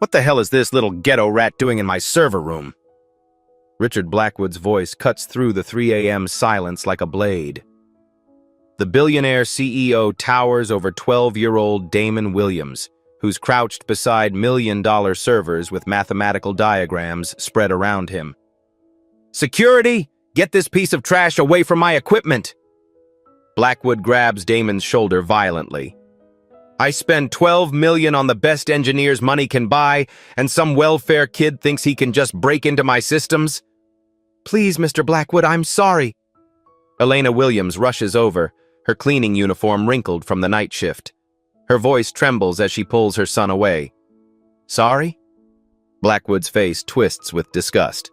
What the hell is this little ghetto rat doing in my server room? Richard Blackwood's voice cuts through the 3 a.m. silence like a blade. The billionaire CEO towers over 12-year-old Damon Williams, who's crouched beside million-dollar servers with mathematical diagrams spread around him. "Security! Get this piece of trash away from my equipment!" Blackwood grabs Damon's shoulder violently. "I spend $12 million on the best engineers money can buy, and some welfare kid thinks he can just break into my systems?" "Please, Mr. Blackwood, I'm sorry." Elena Williams rushes over, her cleaning uniform wrinkled from the night shift. Her voice trembles as she pulls her son away. "Sorry?" Blackwood's face twists with disgust.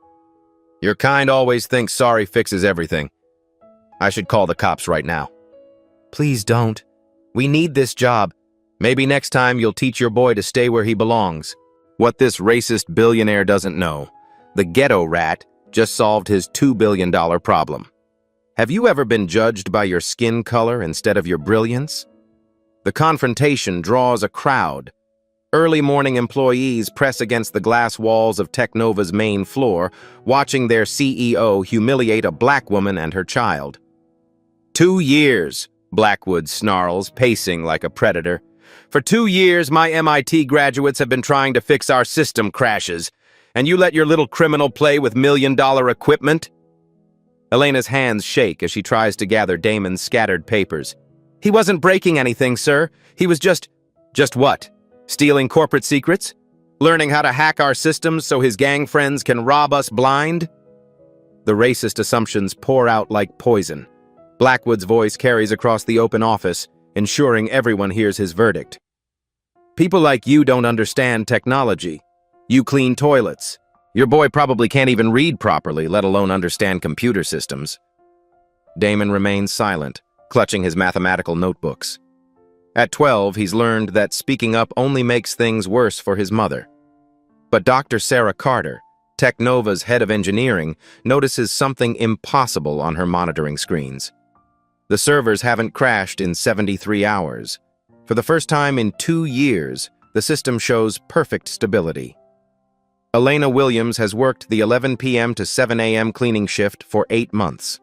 "Your kind always thinks sorry fixes everything. I should call the cops right now." "Please don't. We need this job. Maybe next time you'll teach your boy to stay where he belongs." What this racist billionaire doesn't know, the ghetto rat just solved his $2 billion problem. Have you ever been judged by your skin color instead of your brilliance? The confrontation draws a crowd. Early morning employees press against the glass walls of Technova's main floor, watching their CEO humiliate a black woman and her child. 2 years, Blackwood snarls, pacing like a predator. "For 2 years, my MIT graduates have been trying to fix our system crashes, and you let your little criminal play with million-dollar equipment?" Elena's hands shake as she tries to gather Damon's scattered papers. "He wasn't breaking anything, sir. He was just..." "Just what? Stealing corporate secrets? Learning how to hack our systems so his gang friends can rob us blind?" The racist assumptions pour out like poison. Blackwood's voice carries across the open office, ensuring everyone hears his verdict. "People like you don't understand technology. You clean toilets. Your boy probably can't even read properly, let alone understand computer systems." Damon remains silent, clutching his mathematical notebooks. At 12, he's learned that speaking up only makes things worse for his mother. But Dr. Sarah Carter, Technova's head of engineering, notices something impossible on her monitoring screens. The servers haven't crashed in 73 hours. For the first time in 2 years, the system shows perfect stability. Elena Williams has worked the 11 p.m. to 7 a.m. cleaning shift for 8 months.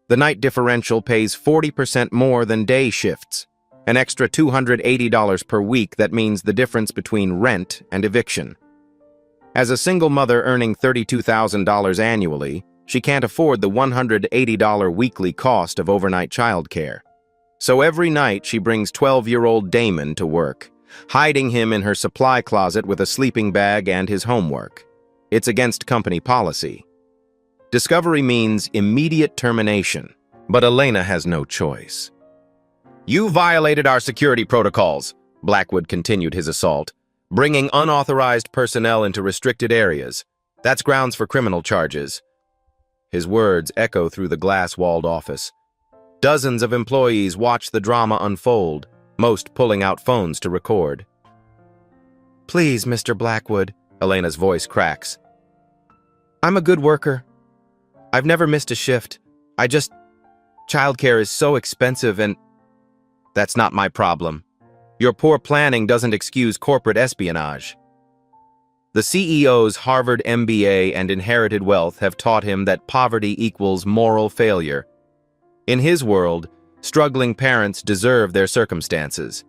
The night differential pays 40% more than day shifts, an extra $280 per week that means the difference between rent and eviction. As a single mother earning $32,000 annually, she can't afford the $180 weekly cost of overnight childcare. So every night she brings 12-year-old Damon to work, hiding him in her supply closet with a sleeping bag and his homework. It's against company policy. Discovery means immediate termination, but Elena has no choice. "You violated our security protocols," Blackwood continued his assault, "bringing unauthorized personnel into restricted areas. That's grounds for criminal charges." His words echo through the glass-walled office. Dozens of employees watch the drama unfold, most pulling out phones to record. "Please, Mr. Blackwood," Elena's voice cracks. "I'm a good worker. I've never missed a shift. Childcare is so expensive and..." "That's not my problem. Your poor planning doesn't excuse corporate espionage." The CEO's Harvard MBA and inherited wealth have taught him that poverty equals moral failure. In his world, struggling parents deserve their circumstances.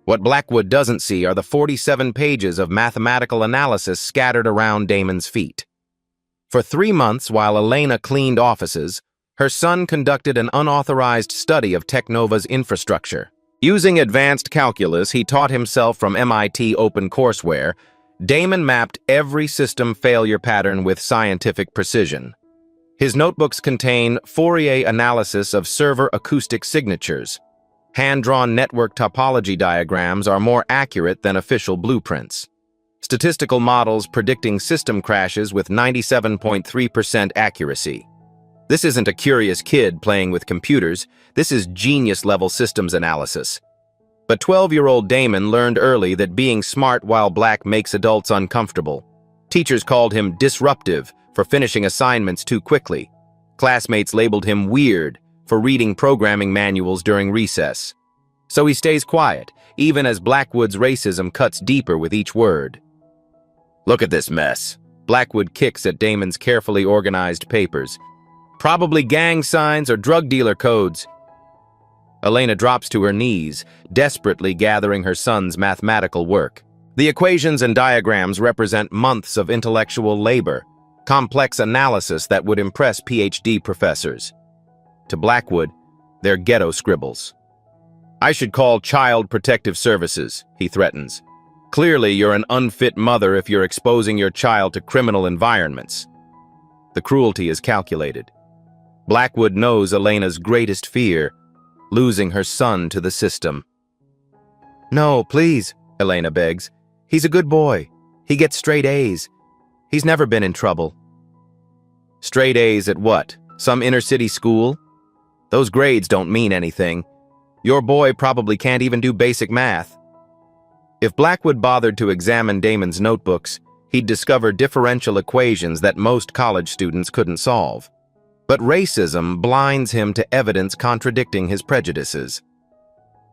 What Blackwood doesn't see are the 47 pages of mathematical analysis scattered around Damon's feet. For 3 months, while Elena cleaned offices, her son conducted an unauthorized study of Technova's infrastructure. Using advanced calculus he taught himself from MIT OpenCourseWare, Damon mapped every system failure pattern with scientific precision. His notebooks contain Fourier analysis of server acoustic signatures. Hand-drawn network topology diagrams are more accurate than official blueprints. Statistical models predicting system crashes with 97.3% accuracy. This isn't a curious kid playing with computers, this is genius-level systems analysis. But 12-year-old Damon learned early that being smart while black makes adults uncomfortable. Teachers called him disruptive for finishing assignments too quickly. Classmates labeled him weird for reading programming manuals during recess. So he stays quiet, even as Blackwood's racism cuts deeper with each word. Look at this mess. Blackwood kicks at Damon's carefully organized papers. Probably gang signs or drug dealer codes. Elena drops to her knees, desperately gathering her son's mathematical work. The equations and diagrams represent months of intellectual labor, complex analysis that would impress PhD professors. To Blackwood, they're ghetto scribbles. I should call Child Protective Services, he threatens. Clearly, you're an unfit mother if you're exposing your child to criminal environments. The cruelty is calculated. Blackwood knows Elena's greatest fear, losing her son to the system. No, please, Elena begs. He's a good boy. He gets straight A's. He's never been in trouble. Straight A's at what? Some inner-city school? Those grades don't mean anything. Your boy probably can't even do basic math. If Blackwood bothered to examine Damon's notebooks, he'd discover differential equations that most college students couldn't solve. But racism blinds him to evidence contradicting his prejudices.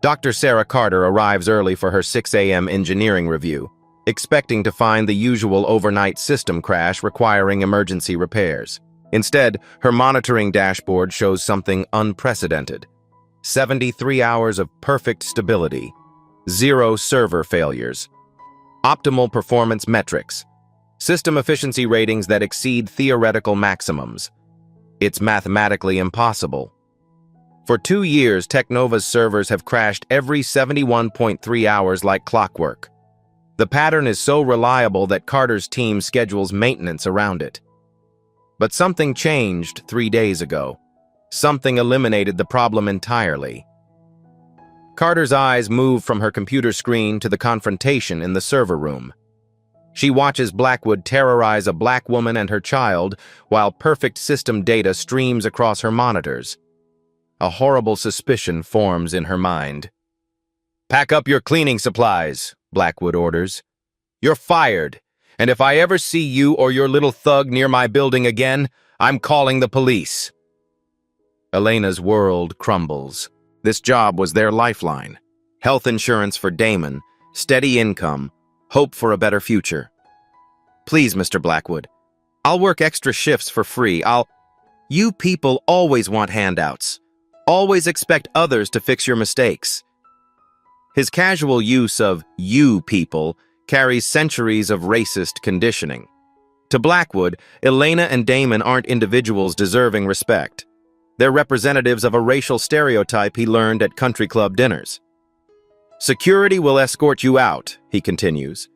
Dr. Sarah Carter arrives early for her 6 a.m. engineering review, expecting to find the usual overnight system crash requiring emergency repairs. Instead, her monitoring dashboard shows something unprecedented. 73 hours of perfect stability, 0 server failures, optimal performance metrics, system efficiency ratings that exceed theoretical maximums. It's mathematically impossible. For 2 years, Technova's servers have crashed every 71.3 hours like clockwork. The pattern is so reliable that Carter's team schedules maintenance around it. But something changed 3 days ago. Something eliminated the problem entirely. Carter's eyes move from her computer screen to the confrontation in the server room. She watches Blackwood terrorize a black woman and her child while perfect system data streams across her monitors. A horrible suspicion forms in her mind. Pack up your cleaning supplies, Blackwood orders. You're fired, and if I ever see you or your little thug near my building again, I'm calling the police. Elena's world crumbles. This job was their lifeline. Health insurance for Damon, steady income, hope for a better future. Please, Mr. Blackwood, I'll work extra shifts for free. You people always want handouts. Always expect others to fix your mistakes. His casual use of "you people" carries centuries of racist conditioning. To Blackwood, Elena and Damon aren't individuals deserving respect. They're representatives of a racial stereotype he learned at country club dinners. Security will escort you out, he continues.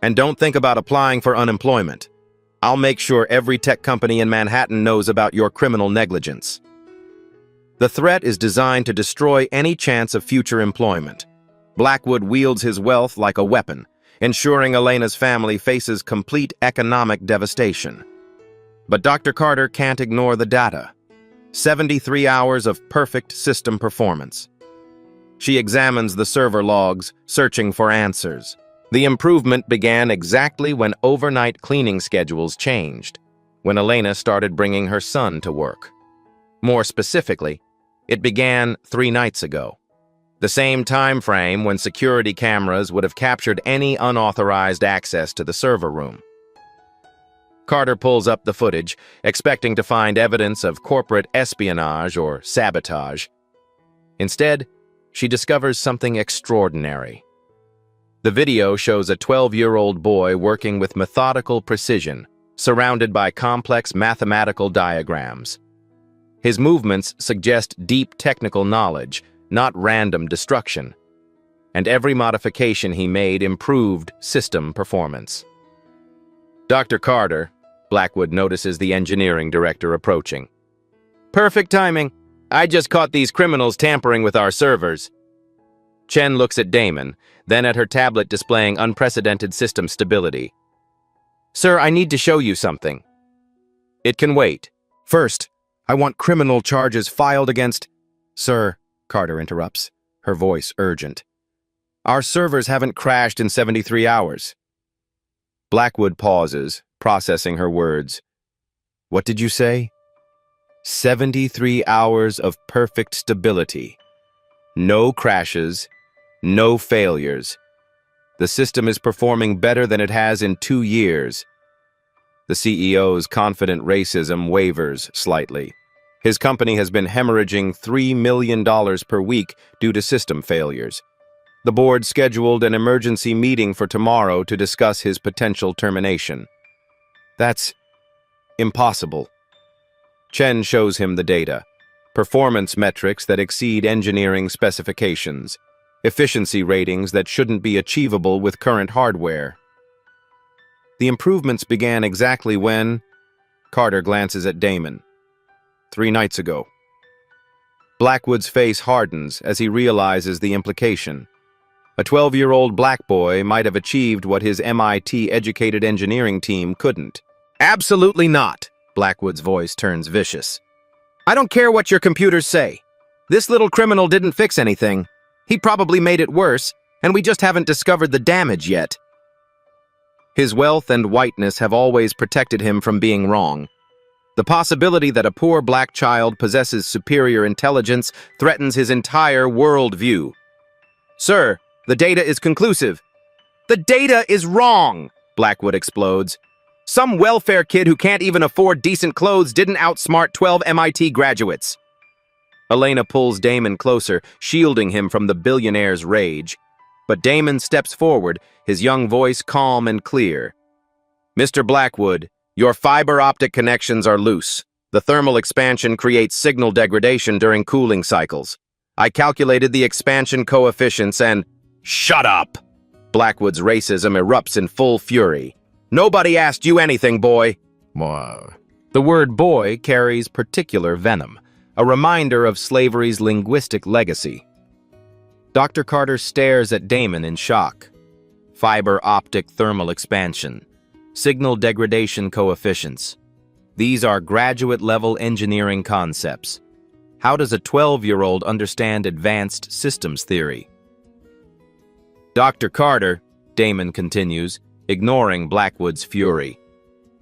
And don't think about applying for unemployment. I'll make sure every tech company in Manhattan knows about your criminal negligence. The threat is designed to destroy any chance of future employment. Blackwood wields his wealth like a weapon, ensuring Elena's family faces complete economic devastation. But Dr. Carter can't ignore the data. 73 hours of perfect system performance. She examines the server logs, searching for answers. The improvement began exactly when overnight cleaning schedules changed, when Elena started bringing her son to work. More specifically, it began 3 nights ago, the same time frame when security cameras would have captured any unauthorized access to the server room. Carter pulls up the footage, expecting to find evidence of corporate espionage or sabotage. Instead, she discovers something extraordinary. The video shows a 12-year-old boy working with methodical precision, surrounded by complex mathematical diagrams. His movements suggest deep technical knowledge, not random destruction. And every modification he made improved system performance. Dr. Carter, Blackwood notices the engineering director approaching. Perfect timing. I just caught these criminals tampering with our servers. Chen looks at Damon, then at her tablet displaying unprecedented system stability. Sir, I need to show you something. It can wait. First, I want criminal charges filed against... Sir, Carter interrupts, her voice urgent. Our servers haven't crashed in 73 hours. Blackwood pauses, processing her words. What did you say? 73 hours of perfect stability. No crashes, no failures. The system is performing better than it has in 2 years. The CEO's confident racism wavers slightly. His company has been hemorrhaging $3 million per week due to system failures. The board scheduled an emergency meeting for tomorrow to discuss his potential termination. That's impossible. Chen shows him the data. Performance metrics that exceed engineering specifications. Efficiency ratings that shouldn't be achievable with current hardware. The improvements began exactly when... Carter glances at Damon. 3 nights ago. Blackwood's face hardens as he realizes the implication. A 12-year-old black boy might have achieved what his MIT-educated engineering team couldn't. Absolutely not! Blackwood's voice turns vicious. I don't care what your computers say. This little criminal didn't fix anything. He probably made it worse, and we just haven't discovered the damage yet. His wealth and whiteness have always protected him from being wrong. The possibility that a poor black child possesses superior intelligence threatens his entire worldview. Sir, the data is conclusive. The data is wrong, Blackwood explodes. Some welfare kid who can't even afford decent clothes didn't outsmart 12 MIT graduates. Elena pulls Damon closer, shielding him from the billionaire's rage. But Damon steps forward, his young voice calm and clear. Mr. Blackwood, your fiber optic connections are loose. The thermal expansion creates signal degradation during cooling cycles. I calculated the expansion coefficients and... Shut up! Blackwood's racism erupts in full fury. Nobody asked you anything, boy. The word boy carries particular venom, a reminder of slavery's linguistic legacy. Dr. Carter stares at Damon in shock. Fiber optic thermal expansion. Signal degradation coefficients. These are graduate-level engineering concepts. How does a 12-year-old understand advanced systems theory? Dr. Carter, Damon continues, ignoring Blackwood's fury.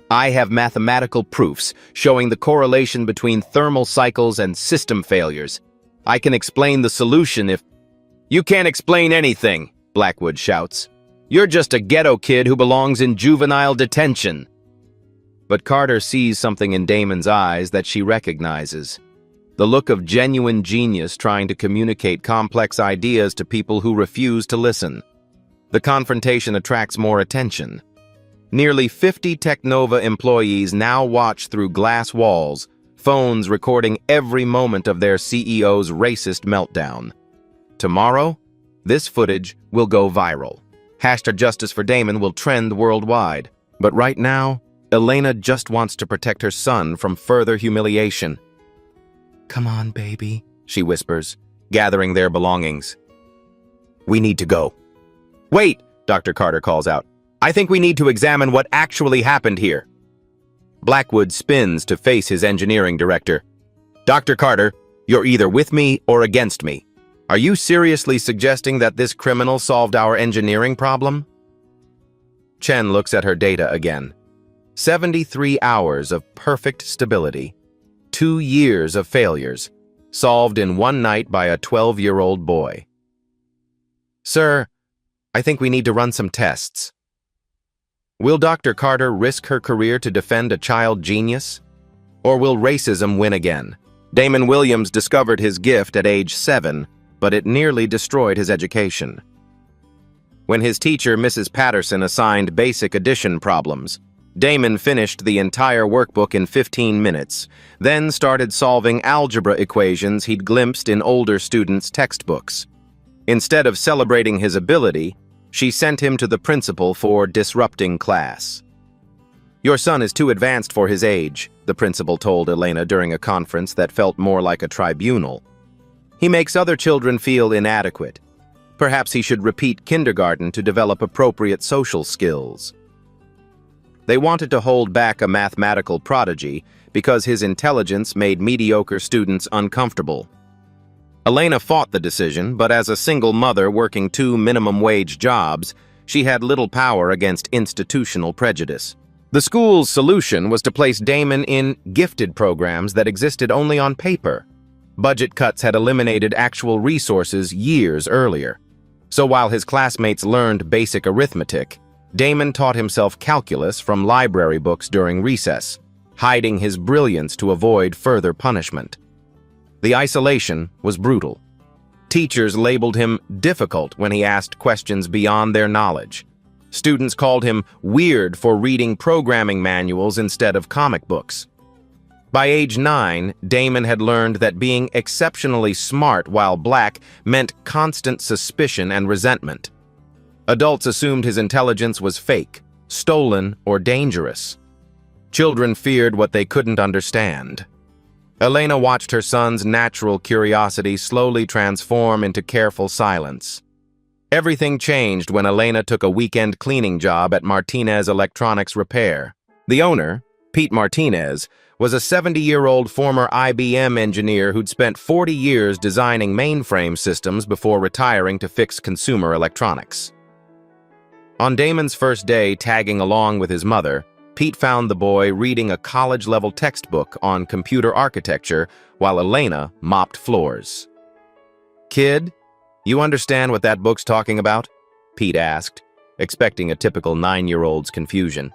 I have mathematical proofs showing the correlation between thermal cycles and system failures. I can explain the solution if... You can't explain anything, Blackwood shouts. You're just a ghetto kid who belongs in juvenile detention. But Carter sees something in Damon's eyes that she recognizes. The look of genuine genius trying to communicate complex ideas to people who refuse to listen. The confrontation attracts more attention. Nearly 50 Technova employees now watch through glass walls, phones recording every moment of their CEO's racist meltdown. Tomorrow, this footage will go viral. #Justice for Damon will trend worldwide. But right now, Elena just wants to protect her son from further humiliation. Come on, baby, she whispers, gathering their belongings. We need to go. Wait, Dr. Carter calls out. I think we need to examine what actually happened here. Blackwood spins to face his engineering director. Dr. Carter, you're either with me or against me. Are you seriously suggesting that this criminal solved our engineering problem? Chen looks at her data again. 73 hours of perfect stability. 2 years of failures, solved in 1 night by a 12-year-old boy. Sir, I think we need to run some tests. Will Dr. Carter risk her career to defend a child genius? Or will racism win again? Damon Williams discovered his gift at age 7, but it nearly destroyed his education. When his teacher, Mrs. Patterson, assigned basic addition problems, Damon finished the entire workbook in 15 minutes, then started solving algebra equations he'd glimpsed in older students' textbooks. Instead of celebrating his ability, she sent him to the principal for disrupting class. Your son is too advanced for his age, the principal told Elena during a conference that felt more like a tribunal. He makes other children feel inadequate. Perhaps he should repeat kindergarten to develop appropriate social skills. They wanted to hold back a mathematical prodigy because his intelligence made mediocre students uncomfortable. Elena fought the decision, but as a single mother working 2 minimum-wage jobs, she had little power against institutional prejudice. The school's solution was to place Damon in gifted programs that existed only on paper. Budget cuts had eliminated actual resources years earlier. So while his classmates learned basic arithmetic, Damon taught himself calculus from library books during recess, hiding his brilliance to avoid further punishment. The isolation was brutal. Teachers labeled him difficult when he asked questions beyond their knowledge. Students called him weird for reading programming manuals instead of comic books. By age 9, Damon had learned that being exceptionally smart while black meant constant suspicion and resentment. Adults assumed his intelligence was fake, stolen, or dangerous. Children feared what they couldn't understand. Elena watched her son's natural curiosity slowly transform into careful silence. Everything changed when Elena took a weekend cleaning job at Martinez Electronics Repair. The owner, Pete Martinez, was a 70-year-old former IBM engineer who'd spent 40 years designing mainframe systems before retiring to fix consumer electronics. On Damon's first day tagging along with his mother, Pete found the boy reading a college-level textbook on computer architecture while Elena mopped floors. "Kid, you understand what that book's talking about?" Pete asked, expecting a typical 9-year-old's confusion.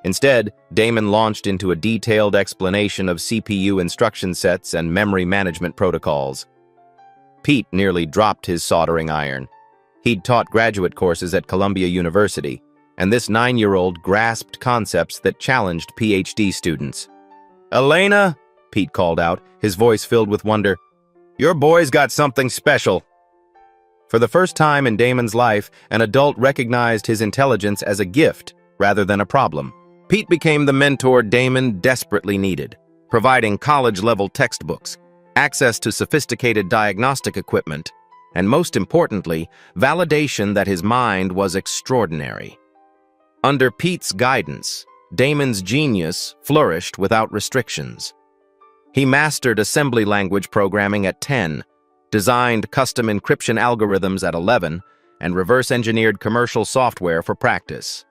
Instead, Damon launched into a detailed explanation of CPU instruction sets and memory management protocols. Pete nearly dropped his soldering iron. He'd taught graduate courses at Columbia University, and this 9-year-old grasped concepts that challenged PhD students. "Elena," Pete called out, his voice filled with wonder, "your boy's got something special." For the first time in Damon's life, an adult recognized his intelligence as a gift rather than a problem. Pete became the mentor Damon desperately needed, providing college-level textbooks, access to sophisticated diagnostic equipment, and most importantly, validation that his mind was extraordinary. Under Pete's guidance, Damon's genius flourished without restrictions. He mastered assembly language programming at 10, designed custom encryption algorithms at 11, and reverse-engineered commercial software for practice.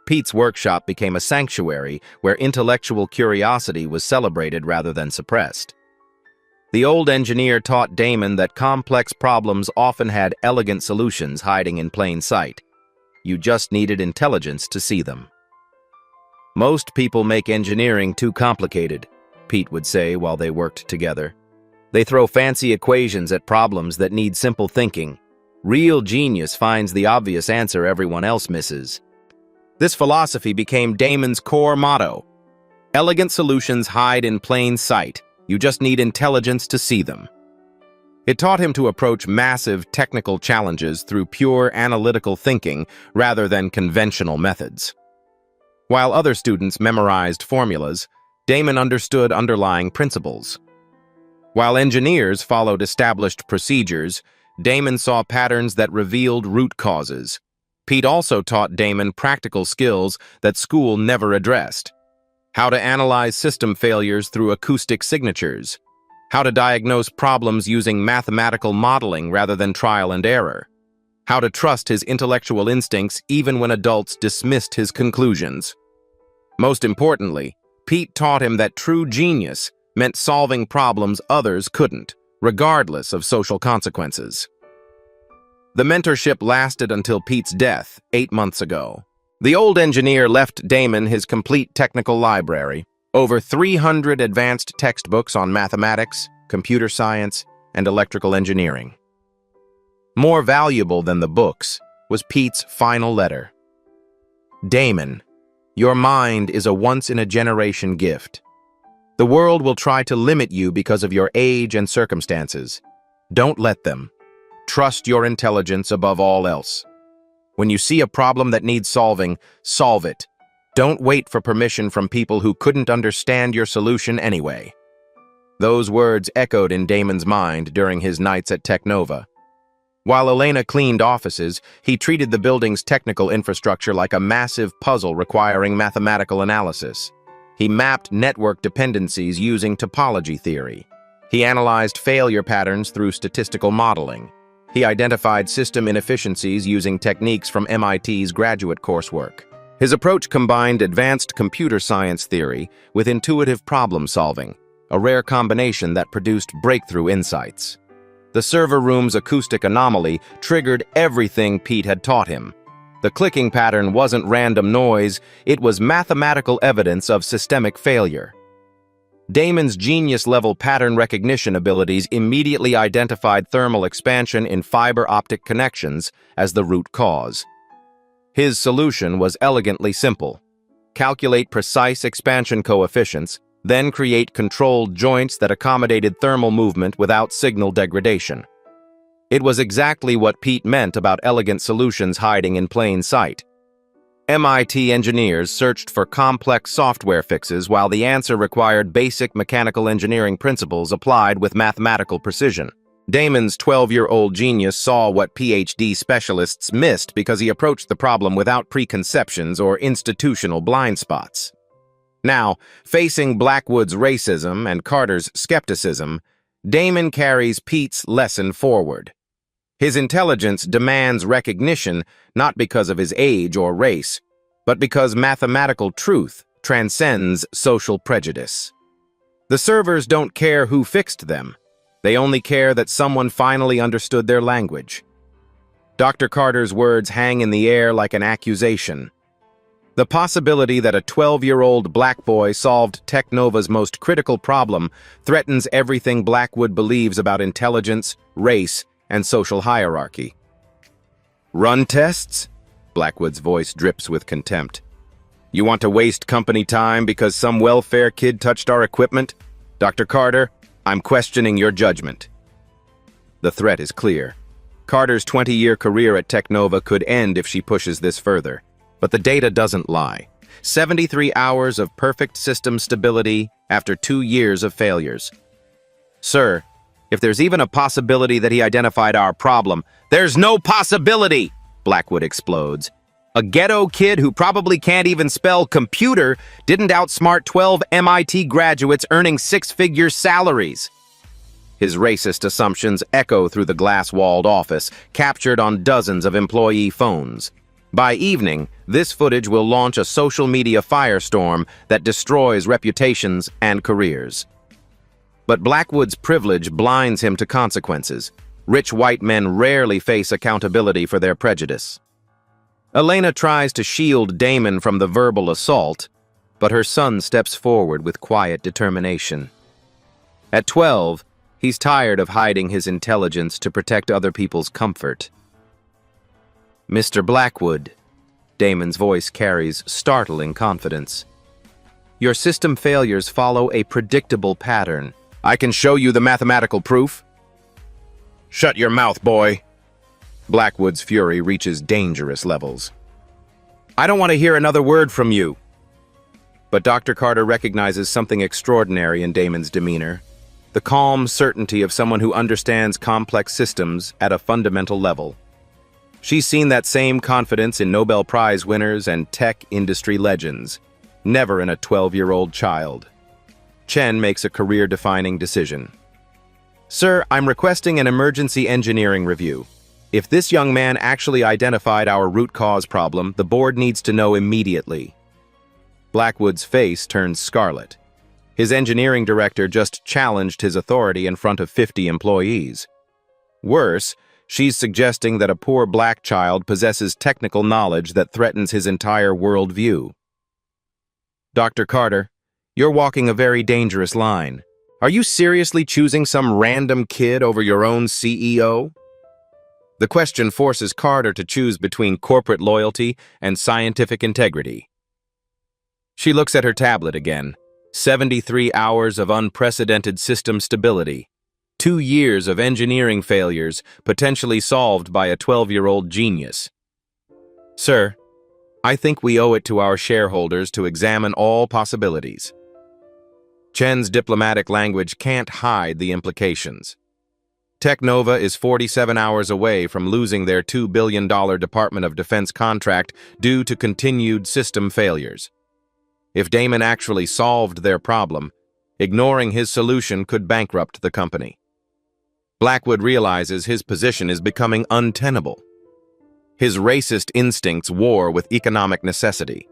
Pete's workshop became a sanctuary where intellectual curiosity was celebrated rather than suppressed. The old engineer taught Damon that complex problems often had elegant solutions hiding in plain sight. You just needed intelligence to see them. "Most people make engineering too complicated," Pete would say while they worked together. "They throw fancy equations at problems that need simple thinking. Real genius finds the obvious answer everyone else misses." This philosophy became Damon's core motto. Elegant solutions hide in plain sight. You just need intelligence to see them. It taught him to approach massive technical challenges through pure analytical thinking rather than conventional methods. While other students memorized formulas, Damon understood underlying principles. While engineers followed established procedures, Damon saw patterns that revealed root causes. Pete also taught Damon practical skills that school never addressed. How to analyze system failures through acoustic signatures. How to diagnose problems using mathematical modeling rather than trial and error. How to trust his intellectual instincts even when adults dismissed his conclusions. Most importantly, Pete taught him that true genius meant solving problems others couldn't, regardless of social consequences. The mentorship lasted until Pete's death 8 months ago. The old engineer left Damon his complete technical library, over 300 advanced textbooks on mathematics, computer science, and electrical engineering. More valuable than the books was Pete's final letter. "Damon, your mind is a once-in-a-generation gift. The world will try to limit you because of your age and circumstances. Don't let them. Trust your intelligence above all else. When you see a problem that needs solving, solve it. Don't wait for permission from people who couldn't understand your solution anyway." Those words echoed in Damon's mind during his nights at Technova. While Elena cleaned offices, he treated the building's technical infrastructure like a massive puzzle requiring mathematical analysis. He mapped network dependencies using topology theory. He analyzed failure patterns through statistical modeling. He identified system inefficiencies using techniques from MIT's graduate coursework. His approach combined advanced computer science theory with intuitive problem-solving, a rare combination that produced breakthrough insights. The server room's acoustic anomaly triggered everything Pete had taught him. The clicking pattern wasn't random noise, it was mathematical evidence of systemic failure. Damon's genius-level pattern recognition abilities immediately identified thermal expansion in fiber optic connections as the root cause. His solution was elegantly simple. Calculate precise expansion coefficients, then create controlled joints that accommodated thermal movement without signal degradation. It was exactly what Pete meant about elegant solutions hiding in plain sight. MIT engineers searched for complex software fixes while the answer required basic mechanical engineering principles applied with mathematical precision. Damon's 12-year-old genius saw what PhD specialists missed because he approached the problem without preconceptions or institutional blind spots. Now, facing Blackwood's racism and Carter's skepticism, Damon carries Pete's lesson forward. His intelligence demands recognition not because of his age or race, but because mathematical truth transcends social prejudice. The servers don't care who fixed them. They only care that someone finally understood their language. Dr. Carter's words hang in the air like an accusation. The possibility that a 12-year-old black boy solved Technova's most critical problem threatens everything Blackwood believes about intelligence, race, and social hierarchy. Run tests? Blackwood's voice drips with contempt. You want to waste company time because some welfare kid touched our equipment? Dr. Carter, I'm questioning your judgment. The threat is clear. Carter's 20-year career at Technova could end if she pushes this further. But the data doesn't lie. 73 hours of perfect system stability after 2 years of failures. Sir, if there's even a possibility that he identified our problem, there's no possibility! Blackwood explodes. A ghetto kid who probably can't even spell computer didn't outsmart 12 MIT graduates earning six-figure salaries. His racist assumptions echo through the glass-walled office, captured on dozens of employee phones. By evening, this footage will launch a social media firestorm that destroys reputations and careers. But Blackwood's privilege blinds him to consequences. Rich white men rarely face accountability for their prejudice. Elena tries to shield Damon from the verbal assault, but her son steps forward with quiet determination. At 12, he's tired of hiding his intelligence to protect other people's comfort. Mr. Blackwood, Damon's voice carries startling confidence. Your system failures follow a predictable pattern. I can show you the mathematical proof. Shut your mouth, boy. Blackwood's fury reaches dangerous levels. I don't want to hear another word from you. But Dr. Carter recognizes something extraordinary in Damon's demeanor. The calm certainty of someone who understands complex systems at a fundamental level. She's seen that same confidence in Nobel Prize winners and tech industry legends, never in a 12-year-old child. Chen makes a career-defining decision. Sir, I'm requesting an emergency engineering review. If this young man actually identified our root cause problem, the board needs to know immediately. Blackwood's face turns scarlet. His engineering director just challenged his authority in front of 50 employees. Worse, she's suggesting that a poor black child possesses technical knowledge that threatens his entire worldview. Dr. Carter, you're walking a very dangerous line. Are you seriously choosing some random kid over your own CEO? The question forces Carter to choose between corporate loyalty and scientific integrity. She looks at her tablet again. 73 hours of unprecedented system stability. 2 years of engineering failures potentially solved by a 12-year-old genius. Sir, I think we owe it to our shareholders to examine all possibilities. Chen's diplomatic language can't hide the implications. Technova is 47 hours away from losing their $2 billion Department of Defense contract due to continued system failures. If Damon actually solved their problem, ignoring his solution could bankrupt the company. Blackwood realizes his position is becoming untenable. His racist instincts war with economic necessity.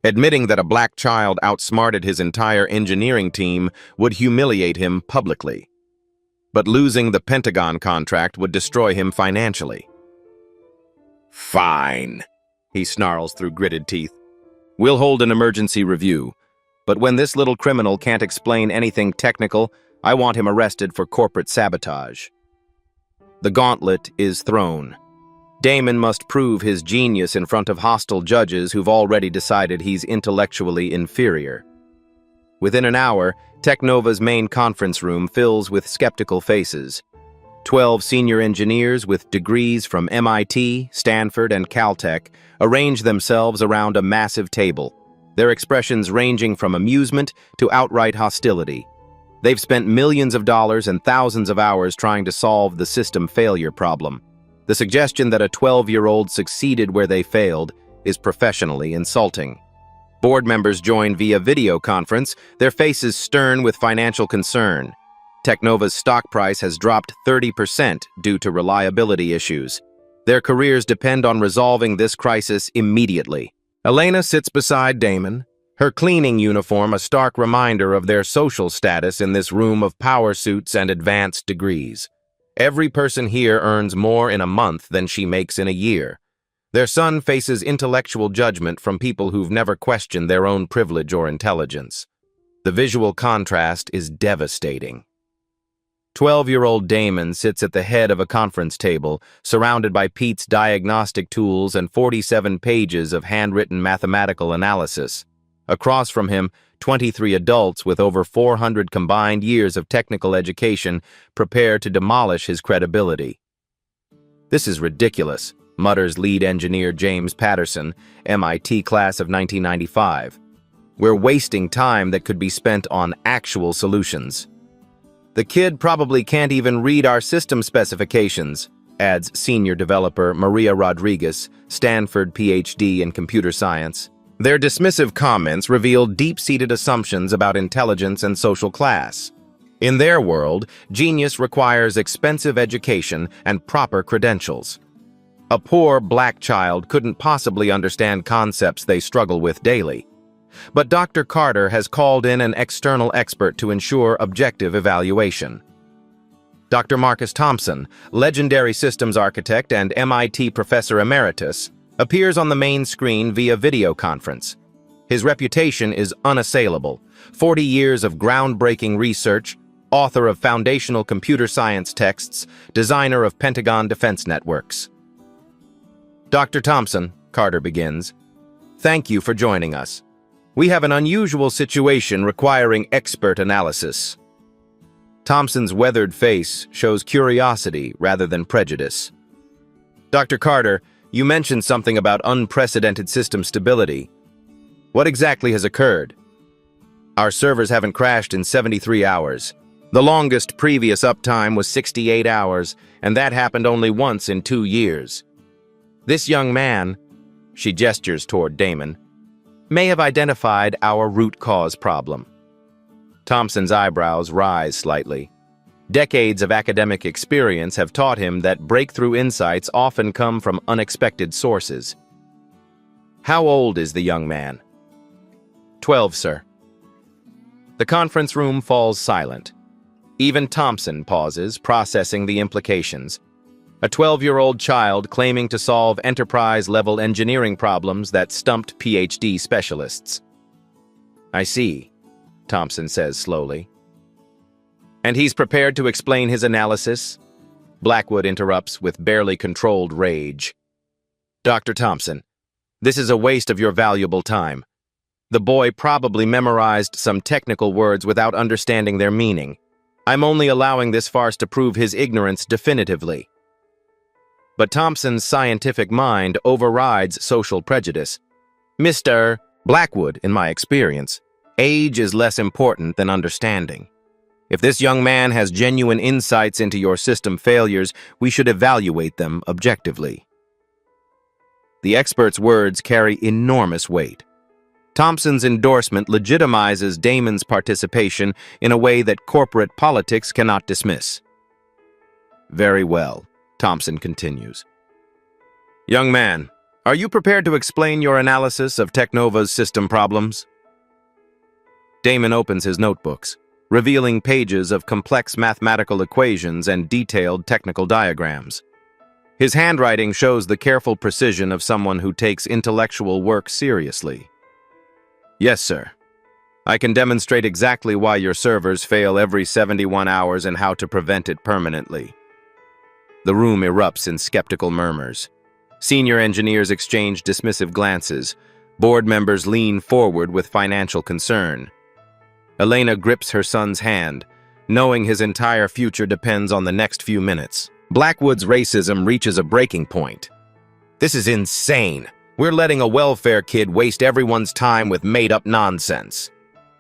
Admitting that a black child outsmarted his entire engineering team would humiliate him publicly. but losing the Pentagon contract would destroy him financially. "Fine," he snarls through gritted teeth. "We'll hold an emergency review, but when this little criminal can't explain anything technical, I want him arrested for corporate sabotage." The gauntlet is thrown. Damon must prove his genius in front of hostile judges who've already decided he's intellectually inferior. Within an hour, Technova's main conference room fills with skeptical faces. 12 senior engineers with degrees from MIT, Stanford, and Caltech arrange themselves around a massive table, their expressions ranging from amusement to outright hostility. They've spent millions of dollars and thousands of hours trying to solve the system failure problem. The suggestion that a 12-year-old succeeded where they failed is professionally insulting. Board members join via video conference, their faces stern with financial concern. Technova's stock price has dropped 30% due to reliability issues. Their careers depend on resolving this crisis immediately. Elena sits beside Damon, her cleaning uniform a stark reminder of their social status in this room of power suits and advanced degrees. Every person here earns more in a month than she makes in a year. Their son faces intellectual judgment from people who've never questioned their own privilege or intelligence. The visual contrast is devastating. 12-year-old Damon sits at the head of a conference table, surrounded by Pete's diagnostic tools and 47 pages of handwritten mathematical analysis. Across from him, 23 adults with over 400 combined years of technical education prepare to demolish his credibility. "This is ridiculous," mutters lead engineer James Patterson, MIT class of 1995. "We're wasting time that could be spent on actual solutions." "The kid probably can't even read our system specifications," adds senior developer Maria Rodriguez, Stanford PhD in computer science. Their dismissive comments reveal deep-seated assumptions about intelligence and social class. In their world, genius requires expensive education and proper credentials. A poor black child couldn't possibly understand concepts they struggle with daily. But Dr. Carter has called in an external expert to ensure objective evaluation. Dr. Marcus Thompson, legendary systems architect and MIT professor emeritus, appears on the main screen via video conference. His reputation is unassailable. 40 years of groundbreaking research, author of foundational computer science texts, designer of Pentagon defense networks. "Dr. Thompson," Carter begins, "thank you for joining us. We have an unusual situation requiring expert analysis." Thompson's weathered face shows curiosity rather than prejudice. "Dr. Carter, you mentioned something about unprecedented system stability. What exactly has occurred?" "Our servers haven't crashed in 73 hours. The longest previous uptime was 68 hours, and that happened only once in 2 years. This young man," she gestures toward Damon, "may have identified our root cause problem." Thompson's eyebrows rise slightly. Decades of academic experience have taught him that breakthrough insights often come from unexpected sources. "How old is the young man?" 12, sir." The conference room falls silent. Even Thompson pauses, processing the implications. A 12-year-old child claiming to solve enterprise-level engineering problems that stumped PhD specialists. "I see," Thompson says slowly. "And he's prepared to explain his analysis?" Blackwood interrupts with barely controlled rage. "Dr. Thompson, this is a waste of your valuable time. The boy probably memorized some technical words without understanding their meaning. I'm only allowing this farce to prove his ignorance definitively." But Thompson's scientific mind overrides social prejudice. "Mr. Blackwood, in my experience, age is less important than understanding. If this young man has genuine insights into your system failures, we should evaluate them objectively." The expert's words carry enormous weight. Thompson's endorsement legitimizes Damon's participation in a way that corporate politics cannot dismiss. "Very well," Thompson continues. "Young man, are you prepared to explain your analysis of Technova's system problems?" Damon opens his notebooks. revealing pages of complex mathematical equations and detailed technical diagrams. His handwriting shows the careful precision of someone who takes intellectual work seriously. Yes, sir. I can demonstrate exactly why your servers fail every 71 hours and how to prevent it permanently. The room erupts in skeptical murmurs. Senior engineers exchange dismissive glances. Board members lean forward with financial concern. Elena grips her son's hand, knowing his entire future depends on the next few minutes. Blackwood's racism reaches a breaking point. This is insane. We're letting a welfare kid waste everyone's time with made-up nonsense.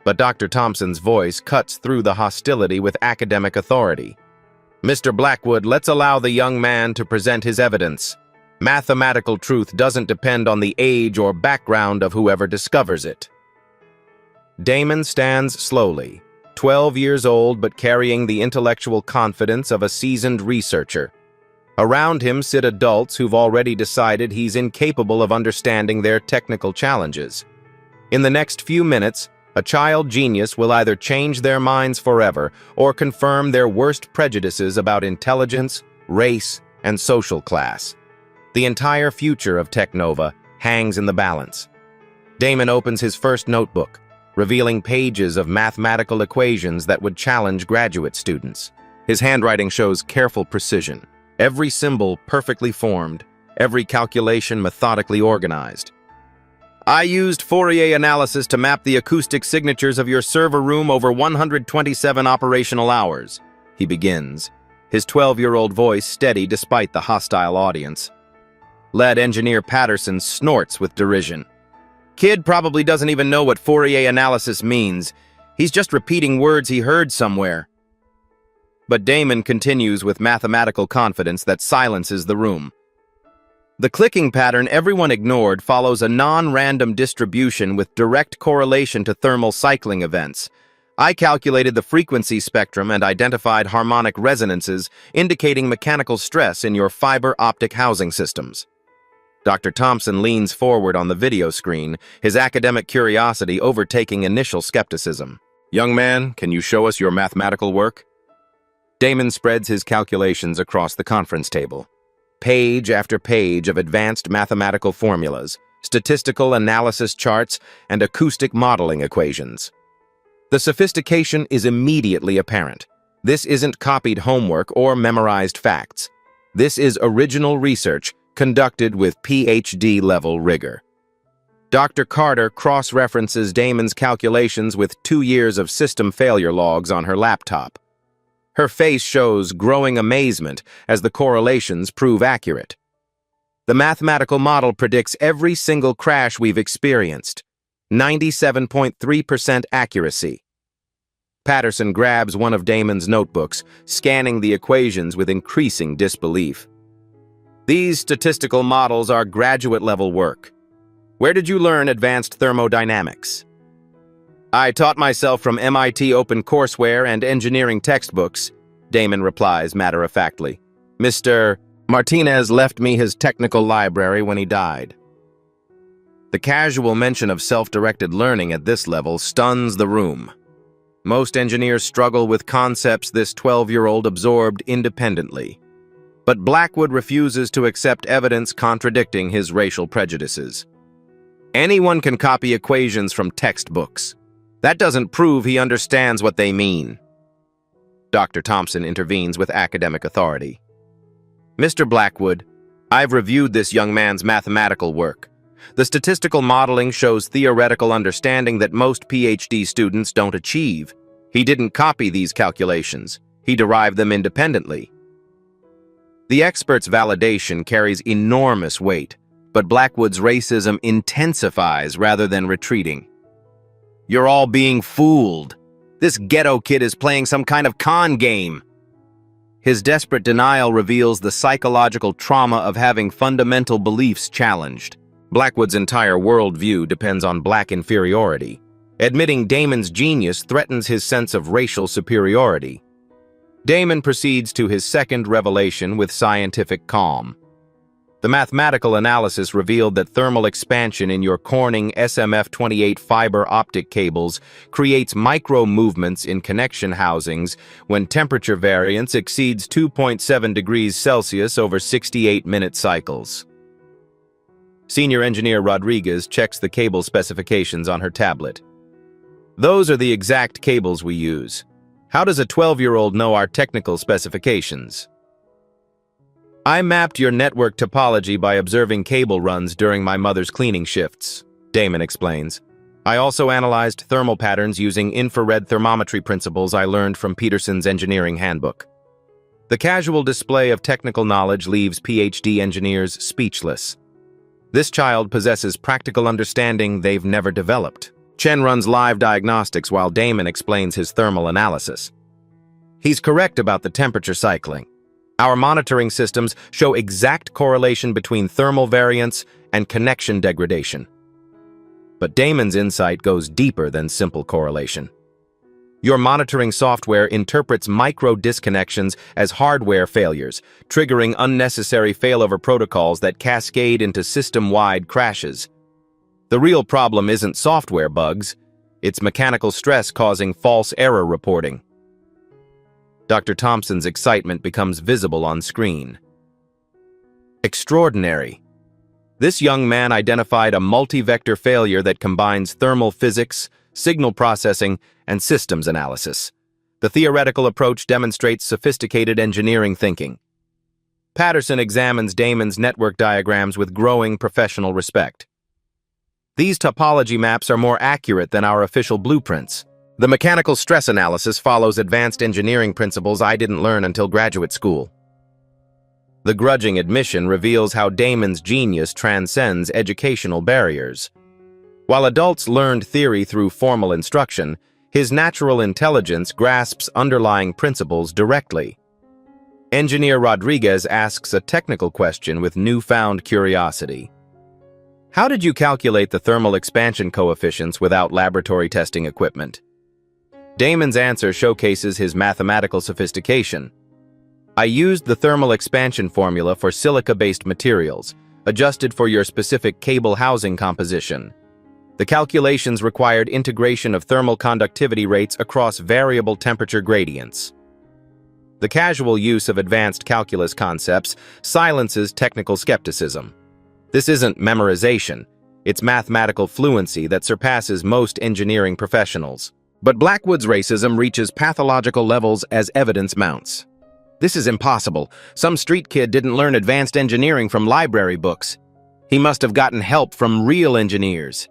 But Dr. Thompson's voice cuts through the hostility with academic authority. Mr. Blackwood, let's allow the young man to present his evidence. Mathematical truth doesn't depend on the age or background of whoever discovers it. Damon stands slowly, 12 years old but carrying the intellectual confidence of a seasoned researcher. Around him sit adults who've already decided he's incapable of understanding their technical challenges. In the next few minutes, a child genius will either change their minds forever or confirm their worst prejudices about intelligence, race, and social class. The entire future of Technova hangs in the balance. Damon opens his first notebook, revealing pages of mathematical equations that would challenge graduate students. His handwriting shows careful precision, every symbol perfectly formed, every calculation methodically organized. I used Fourier analysis to map the acoustic signatures of your server room over 127 operational hours, he begins, his 12-year-old voice steady despite the hostile audience. Lead engineer Patterson snorts with derision. Kid probably doesn't even know what Fourier analysis means. He's just repeating words he heard somewhere. But Damon continues with mathematical confidence that silences the room. The clicking pattern everyone ignored follows a non-random distribution with direct correlation to thermal cycling events. I calculated the frequency spectrum and identified harmonic resonances indicating mechanical stress in your fiber optic housing systems. Dr. Thompson leans forward on the video screen, his academic curiosity overtaking initial skepticism. Young man, can you show us your mathematical work? Damon spreads his calculations across the conference table. Page after page of advanced mathematical formulas, statistical analysis charts, and acoustic modeling equations. The sophistication is immediately apparent. This isn't copied homework or memorized facts. This is original research conducted with PhD-level rigor. Dr. Carter cross-references Damon's calculations with 2 years of system failure logs on her laptop. Her face shows growing amazement as the correlations prove accurate. The mathematical model predicts every single crash we've experienced. 97.3% accuracy. Patterson grabs one of Damon's notebooks, scanning the equations with increasing disbelief. These statistical models are graduate-level work. Where did you learn advanced thermodynamics? I taught myself from MIT OpenCourseWare and engineering textbooks, Damon replies matter-of-factly. Mr. Martinez left me his technical library when he died. The casual mention of self-directed learning at this level stuns the room. Most engineers struggle with concepts this 12-year-old absorbed independently. But Blackwood refuses to accept evidence contradicting his racial prejudices. Anyone can copy equations from textbooks. That doesn't prove he understands what they mean. Dr. Thompson intervenes with academic authority. Mr. Blackwood, I've reviewed this young man's mathematical work. The statistical modeling shows theoretical understanding that most PhD students don't achieve. He didn't copy these calculations. He derived them independently. The expert's validation carries enormous weight, but Blackwood's racism intensifies rather than retreating. You're all being fooled. This ghetto kid is playing some kind of con game. His desperate denial reveals the psychological trauma of having fundamental beliefs challenged. Blackwood's entire worldview depends on black inferiority. Admitting Damon's genius threatens his sense of racial superiority. Damon proceeds to his second revelation with scientific calm. The mathematical analysis revealed that thermal expansion in your Corning SMF28 fiber optic cables creates micro-movements in connection housings when temperature variance exceeds 2.7 degrees Celsius over 68-minute cycles. Senior engineer Rodriguez checks the cable specifications on her tablet. Those are the exact cables we use. How does a 12-year-old know our technical specifications? I mapped your network topology by observing cable runs during my mother's cleaning shifts, Damon explains. I also analyzed thermal patterns using infrared thermometry principles I learned from Peterson's engineering handbook. The casual display of technical knowledge leaves PhD engineers speechless. This child possesses practical understanding they've never developed. Chen runs live diagnostics while Damon explains his thermal analysis. He's correct about the temperature cycling. Our monitoring systems show exact correlation between thermal variance and connection degradation. But Damon's insight goes deeper than simple correlation. Your monitoring software interprets micro-disconnections as hardware failures, triggering unnecessary failover protocols that cascade into system-wide crashes. The real problem isn't software bugs, it's mechanical stress causing false error reporting. Dr. Thompson's excitement becomes visible on screen. Extraordinary. This young man identified a multi-vector failure that combines thermal physics, signal processing, and systems analysis. The theoretical approach demonstrates sophisticated engineering thinking. Patterson examines Damon's network diagrams with growing professional respect. These topology maps are more accurate than our official blueprints. The mechanical stress analysis follows advanced engineering principles I didn't learn until graduate school. The grudging admission reveals how Damon's genius transcends educational barriers. While adults learned theory through formal instruction, his natural intelligence grasps underlying principles directly. Engineer Rodriguez asks a technical question with newfound curiosity. How did you calculate the thermal expansion coefficients without laboratory testing equipment? Damon's answer showcases his mathematical sophistication. I used the thermal expansion formula for silica-based materials, adjusted for your specific cable housing composition. The calculations required integration of thermal conductivity rates across variable temperature gradients. The casual use of advanced calculus concepts silences technical skepticism. This isn't memorization, it's mathematical fluency that surpasses most engineering professionals. But Blackwood's racism reaches pathological levels as evidence mounts. This is impossible. Some street kid didn't learn advanced engineering from library books. He must have gotten help from real engineers.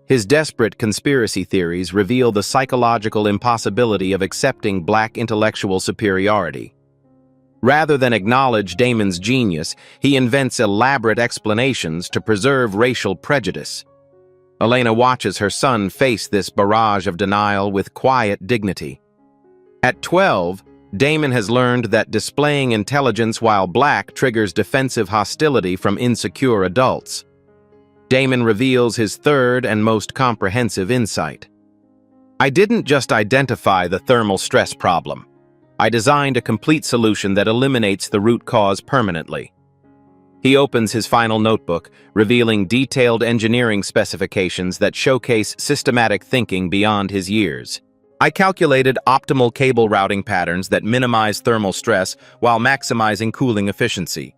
His desperate conspiracy theories reveal the psychological impossibility of accepting Black intellectual superiority. Rather than acknowledge Damon's genius, he invents elaborate explanations to preserve racial prejudice. Elena watches her son face this barrage of denial with quiet dignity. At 12, Damon has learned that displaying intelligence while Black triggers defensive hostility from insecure adults. Damon reveals his third and most comprehensive insight. I didn't just identify the thermal stress problem. I designed a complete solution that eliminates the root cause permanently. He opens his final notebook, revealing detailed engineering specifications that showcase systematic thinking beyond his years. I calculated optimal cable routing patterns that minimize thermal stress while maximizing cooling efficiency.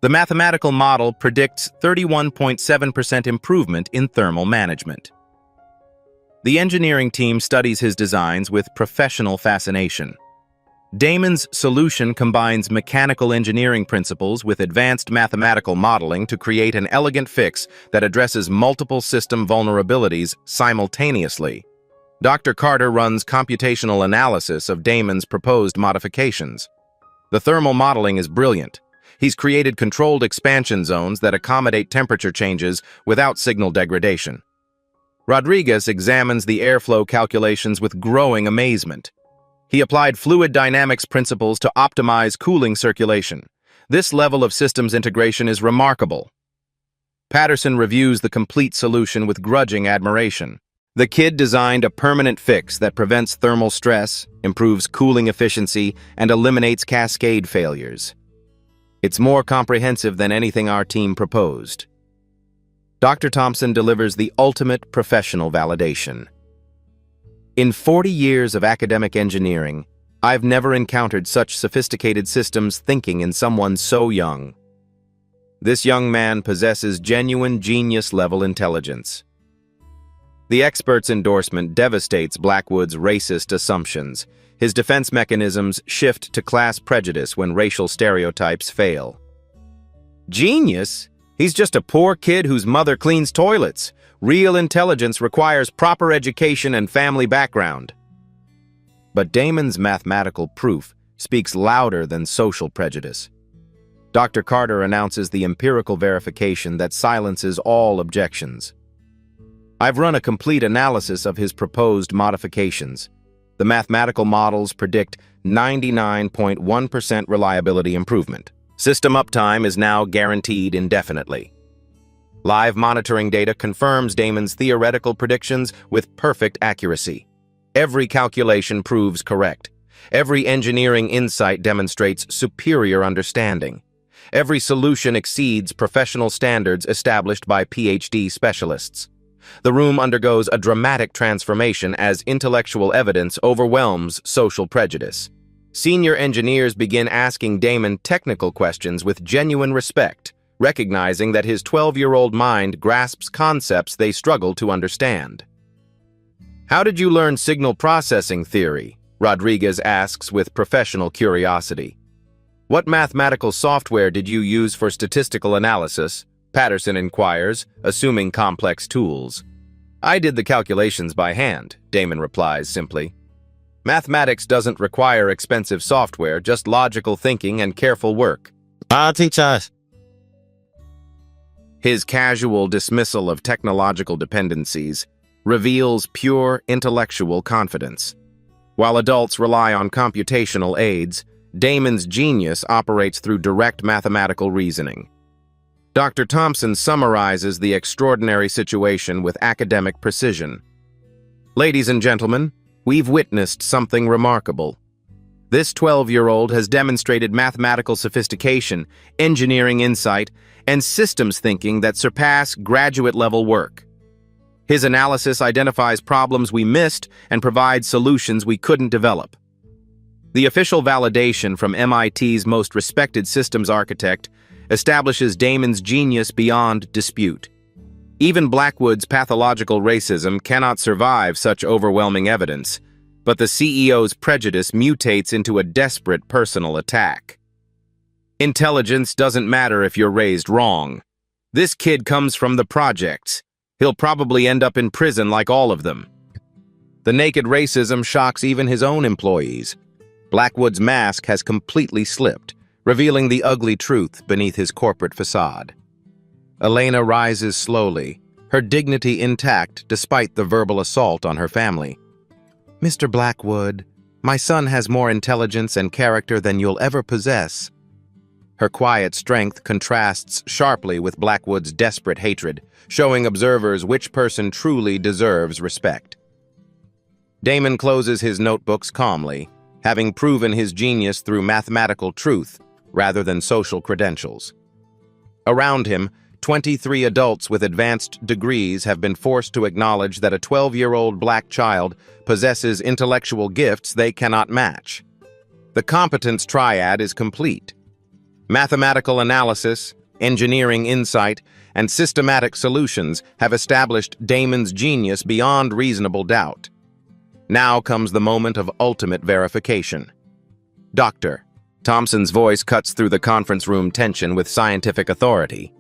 The mathematical model predicts 31.7% improvement in thermal management. The engineering team studies his designs with professional fascination. Damon's solution combines mechanical engineering principles with advanced mathematical modeling to create an elegant fix that addresses multiple system vulnerabilities simultaneously. Dr. Carter runs computational analysis of Damon's proposed modifications. The thermal modeling is brilliant. He's created controlled expansion zones that accommodate temperature changes without signal degradation. Rodriguez examines the airflow calculations with growing amazement. He applied fluid dynamics principles to optimize cooling circulation. This level of systems integration is remarkable. Patterson reviews the complete solution with grudging admiration. The kid designed a permanent fix that prevents thermal stress, improves cooling efficiency, and eliminates cascade failures. It's more comprehensive than anything our team proposed. Dr. Thompson delivers the ultimate professional validation. In 40 years of academic engineering, I've never encountered such sophisticated systems thinking in someone so young. This young man possesses genuine genius-level intelligence. The expert's endorsement devastates Blackwood's racist assumptions. His defense mechanisms shift to class prejudice when racial stereotypes fail. Genius? He's just a poor kid whose mother cleans toilets. Real intelligence requires proper education and family background. But Damon's mathematical proof speaks louder than social prejudice. Dr. Carter announces the empirical verification that silences all objections. I've run a complete analysis of his proposed modifications. The mathematical models predict 99.1% reliability improvement. System uptime is now guaranteed indefinitely. Live monitoring data confirms Damon's theoretical predictions with perfect accuracy. Every calculation proves correct. Every engineering insight demonstrates superior understanding. Every solution exceeds professional standards established by PhD specialists. The room undergoes a dramatic transformation as intellectual evidence overwhelms social prejudice. Senior engineers begin asking Damon technical questions with genuine respect, recognizing that his 12-year-old mind grasps concepts they struggle to understand. "How did you learn signal processing theory?" Rodriguez asks with professional curiosity. "What mathematical software did you use for statistical analysis?" Patterson inquires, assuming complex tools. "I did the calculations by hand," Damon replies simply. "Mathematics doesn't require expensive software, just logical thinking and careful work." I'll teach us. His casual dismissal of technological dependencies reveals pure intellectual confidence. While adults rely on computational aids, Damon's genius operates through direct mathematical reasoning. Dr. Thompson summarizes the extraordinary situation with academic precision. "Ladies and gentlemen, we've witnessed something remarkable. This 12-year-old has demonstrated mathematical sophistication, engineering insight, and systems thinking that surpass graduate-level work. His analysis identifies problems we missed and provides solutions we couldn't develop. The official validation from MIT's most respected systems architect establishes Damon's genius beyond dispute. Even Blackwood's pathological racism cannot survive such overwhelming evidence, but the CEO's prejudice mutates into a desperate personal attack. Intelligence doesn't matter if you're raised wrong. This kid comes from the projects. He'll probably end up in prison like all of them." The naked racism shocks even his own employees. Blackwood's mask has completely slipped, revealing the ugly truth beneath his corporate facade. Elena rises slowly, her dignity intact despite the verbal assault on her family. "Mr. Blackwood, my son has more intelligence and character than you'll ever possess." Her quiet strength contrasts sharply with Blackwood's desperate hatred, showing observers which person truly deserves respect. Damon closes his notebooks calmly, having proven his genius through mathematical truth rather than social credentials. Around him, 23 adults with advanced degrees have been forced to acknowledge that a 12-year-old black child possesses intellectual gifts they cannot match. The competence triad is complete. Mathematical analysis, engineering insight, and systematic solutions have established Damon's genius beyond reasonable doubt. Now comes the moment of ultimate verification. "Doctor," Thompson's voice cuts through the conference room tension with scientific authority.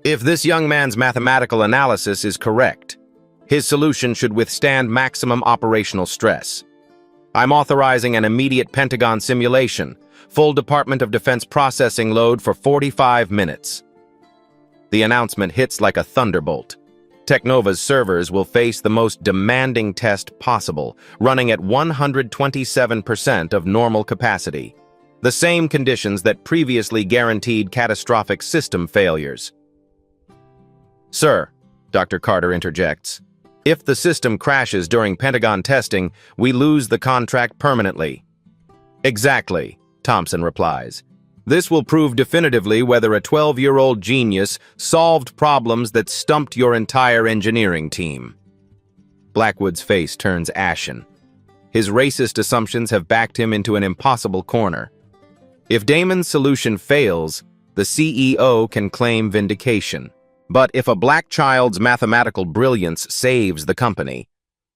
"If this young man's mathematical analysis is correct, his solution should withstand maximum operational stress. I'm authorizing an immediate Pentagon simulation, full Department of Defense processing load for 45 minutes. The announcement hits like a thunderbolt. Technova's servers will face the most demanding test possible, running at 127% of normal capacity. The same conditions that previously guaranteed catastrophic system failures. "Sir," Dr. Carter interjects, "if the system crashes during Pentagon testing, we lose the contract permanently." "Exactly," Thompson replies. This will prove definitively whether a 12-year-old genius solved problems that stumped your entire engineering team. Blackwood's face turns ashen. His racist assumptions have backed him into an impossible corner. If Damon's solution fails, the CEO can claim vindication. But if a black child's mathematical brilliance saves the company,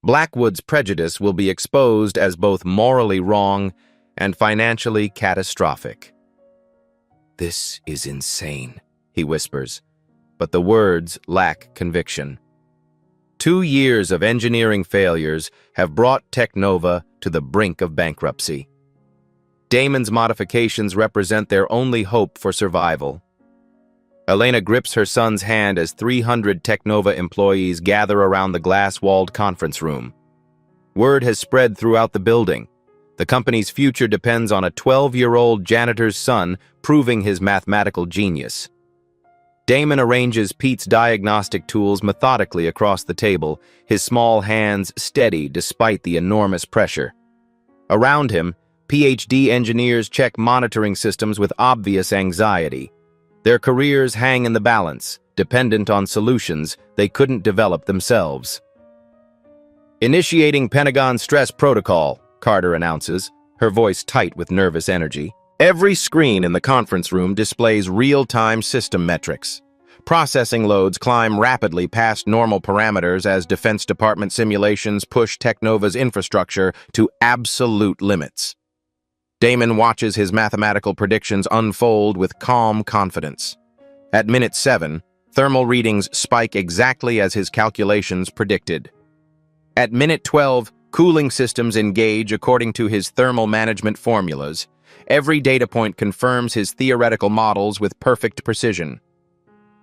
Blackwood's prejudice will be exposed as both morally wrong and financially catastrophic. "This is insane," he whispers, but the words lack conviction. 2 years of engineering failures have brought Technova to the brink of bankruptcy. Damon's modifications represent their only hope for survival. Elena grips her son's hand as 300 Technova employees gather around the glass-walled conference room. Word has spread throughout the building. The company's future depends on a 12-year-old janitor's son proving his mathematical genius. Damon arranges Pete's diagnostic tools methodically across the table, his small hands steady despite the enormous pressure. Around him, PhD engineers check monitoring systems with obvious anxiety. Their careers hang in the balance, dependent on solutions they couldn't develop themselves. "Initiating Pentagon stress protocol," Carter announces, her voice tight with nervous energy. Every screen in the conference room displays real-time system metrics. Processing loads climb rapidly past normal parameters as Defense Department simulations push Technova's infrastructure to absolute limits. Damon watches his mathematical predictions unfold with calm confidence. At minute 7, thermal readings spike exactly as his calculations predicted. At minute 12, cooling systems engage according to his thermal management formulas. Every data point confirms his theoretical models with perfect precision.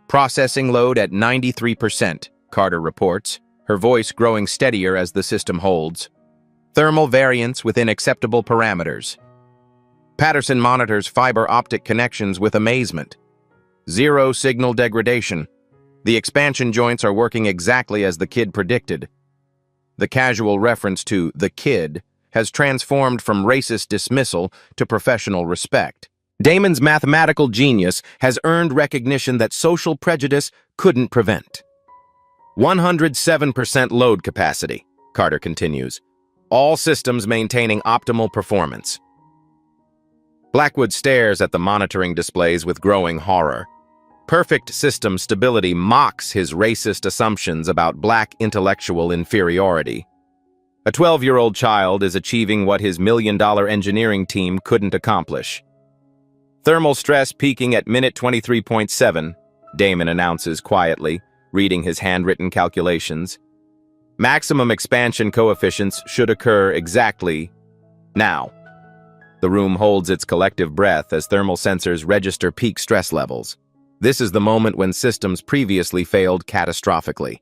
Processing load at 93%, Carter reports, her voice growing steadier as the system holds. Thermal variance within acceptable parameters. Patterson monitors fiber optic connections with amazement. Zero signal degradation. The expansion joints are working exactly as the kid predicted. The casual reference to the kid has transformed from racist dismissal to professional respect. Damon's mathematical genius has earned recognition that social prejudice couldn't prevent. 107% load capacity, Carter continues. All systems maintaining optimal performance. Blackwood stares at the monitoring displays with growing horror. Perfect system stability mocks his racist assumptions about black intellectual inferiority. A 12-year-old child is achieving what his million-dollar engineering team couldn't accomplish. Thermal stress peaking at minute 23.7, Damon announces quietly, reading his handwritten calculations. Maximum expansion coefficients should occur exactly now. The room holds its collective breath as thermal sensors register peak stress levels. This is the moment when systems previously failed catastrophically.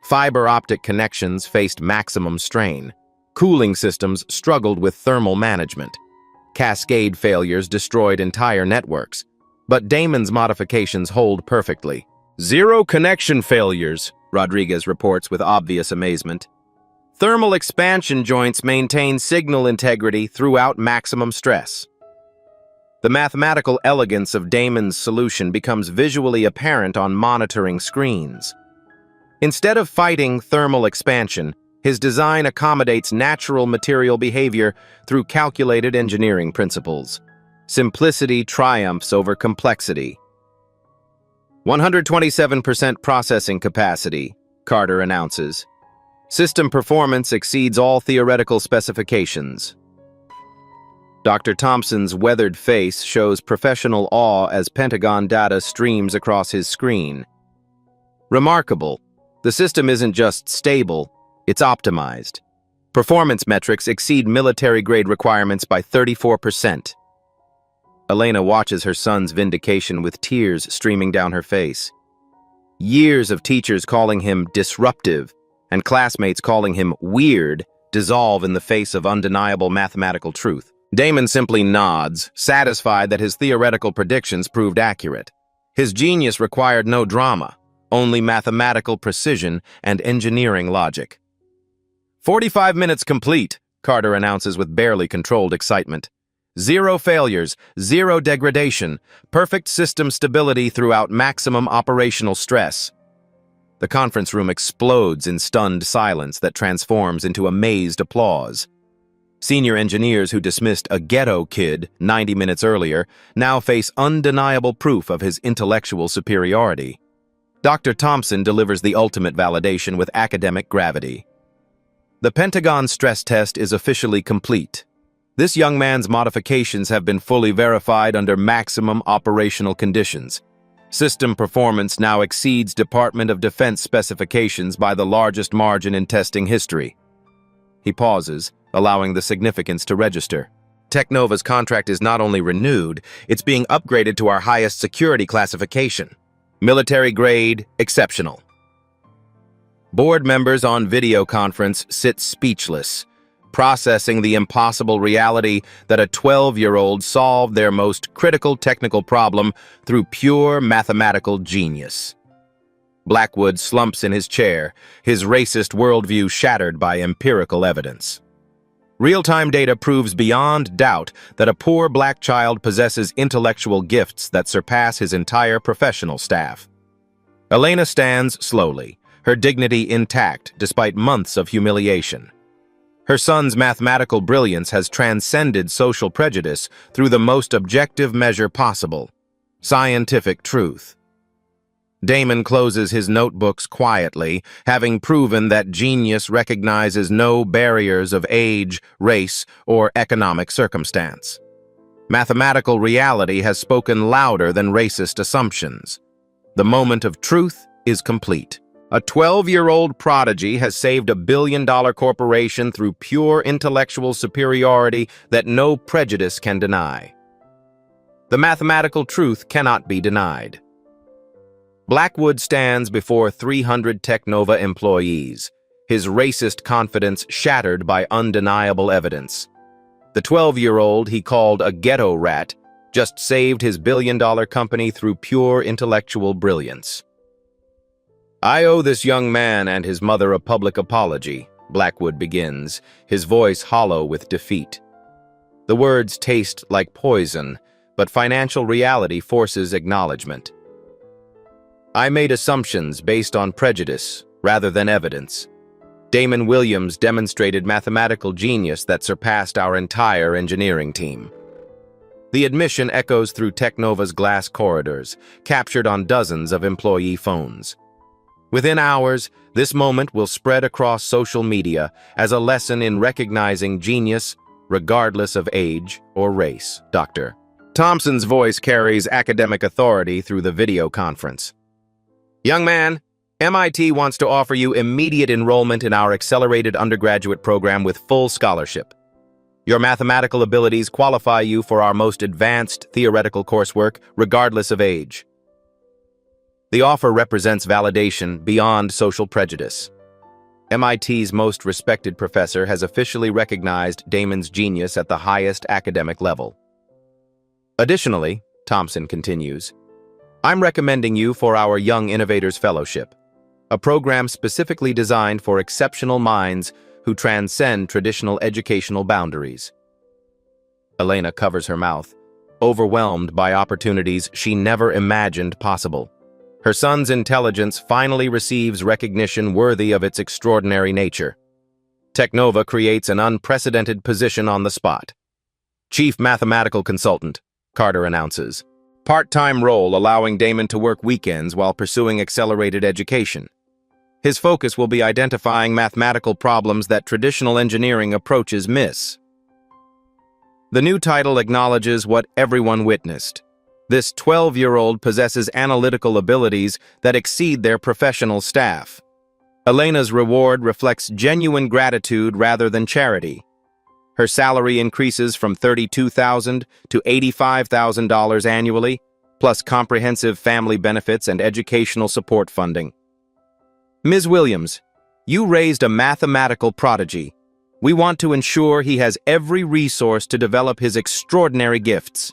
Fiber optic connections faced maximum strain. Cooling systems struggled with thermal management. Cascade failures destroyed entire networks. But Damon's modifications hold perfectly. Zero connection failures, Rodriguez reports with obvious amazement. Thermal expansion joints maintain signal integrity throughout maximum stress. The mathematical elegance of Damon's solution becomes visually apparent on monitoring screens. Instead of fighting thermal expansion, his design accommodates natural material behavior through calculated engineering principles. Simplicity triumphs over complexity. 127% processing capacity, Carter announces. System performance exceeds all theoretical specifications. Dr. Thompson's weathered face shows professional awe as Pentagon data streams across his screen. Remarkable. The system isn't just stable, it's optimized. Performance metrics exceed military-grade requirements by 34%. Elena watches her son's vindication with tears streaming down her face. Years of teachers calling him disruptive and classmates calling him weird dissolve in the face of undeniable mathematical truth. Damon simply nods, satisfied that his theoretical predictions proved accurate. His genius required no drama, only mathematical precision and engineering logic. 45 minutes complete, Carter announces with barely controlled excitement. Zero failures, zero degradation, perfect system stability throughout maximum operational stress. The conference room explodes in stunned silence that transforms into amazed applause. Senior engineers who dismissed a ghetto kid 90 minutes earlier now face undeniable proof of his intellectual superiority. Dr. Thompson delivers the ultimate validation with academic gravity. The Pentagon stress test is officially complete. This young man's modifications have been fully verified under maximum operational conditions. System performance now exceeds Department of Defense specifications by the largest margin in testing history. He pauses, allowing the significance to register. Technova's contract is not only renewed, it's being upgraded to our highest security classification. Military grade, exceptional. Board members on video conference sit speechless, processing the impossible reality that a 12-year-old solved their most critical technical problem through pure mathematical genius. Blackwood slumps in his chair, his racist worldview shattered by empirical evidence. Real-time data proves beyond doubt that a poor black child possesses intellectual gifts that surpass his entire professional staff. Elena stands slowly, her dignity intact despite months of humiliation. Her son's mathematical brilliance has transcended social prejudice through the most objective measure possible: scientific truth. Damon closes his notebooks quietly, having proven that genius recognizes no barriers of age, race, or economic circumstance. Mathematical reality has spoken louder than racist assumptions. The moment of truth is complete. A 12-year-old prodigy has saved a billion-dollar corporation through pure intellectual superiority that no prejudice can deny. The mathematical truth cannot be denied. Blackwood stands before 300 Technova employees, his racist confidence shattered by undeniable evidence. The 12-year-old he called a ghetto rat just saved his billion-dollar company through pure intellectual brilliance. "I owe this young man and his mother a public apology," Blackwood begins, his voice hollow with defeat. The words taste like poison, but financial reality forces acknowledgement. "I made assumptions based on prejudice rather than evidence. Damon Williams demonstrated mathematical genius that surpassed our entire engineering team." The admission echoes through Technova's glass corridors, captured on dozens of employee phones. Within hours, this moment will spread across social media as a lesson in recognizing genius regardless of age or race. Dr. Thompson's voice carries academic authority through the video conference. "Young man, MIT wants to offer you immediate enrollment in our accelerated undergraduate program with full scholarship. Your mathematical abilities qualify you for our most advanced theoretical coursework, regardless of age." The offer represents validation beyond social prejudice. MIT's most respected professor has officially recognized Damon's genius at the highest academic level. Additionally, Thompson continues, "I'm recommending you for our Young Innovators Fellowship, a program specifically designed for exceptional minds who transcend traditional educational boundaries." Elena covers her mouth, overwhelmed by opportunities she never imagined possible. Her son's intelligence finally receives recognition worthy of its extraordinary nature. Technova creates an unprecedented position on the spot. Chief Mathematical Consultant, Carter announces. Part-time role allowing Damon to work weekends while pursuing accelerated education. His focus will be identifying mathematical problems that traditional engineering approaches miss. The new title acknowledges what everyone witnessed. This 12-year-old possesses analytical abilities that exceed their professional staff. Elena's reward reflects genuine gratitude rather than charity. Her salary increases from $32,000 to $85,000 annually, plus comprehensive family benefits and educational support funding. "Ms. Williams, you raised a mathematical prodigy. We want to ensure he has every resource to develop his extraordinary gifts."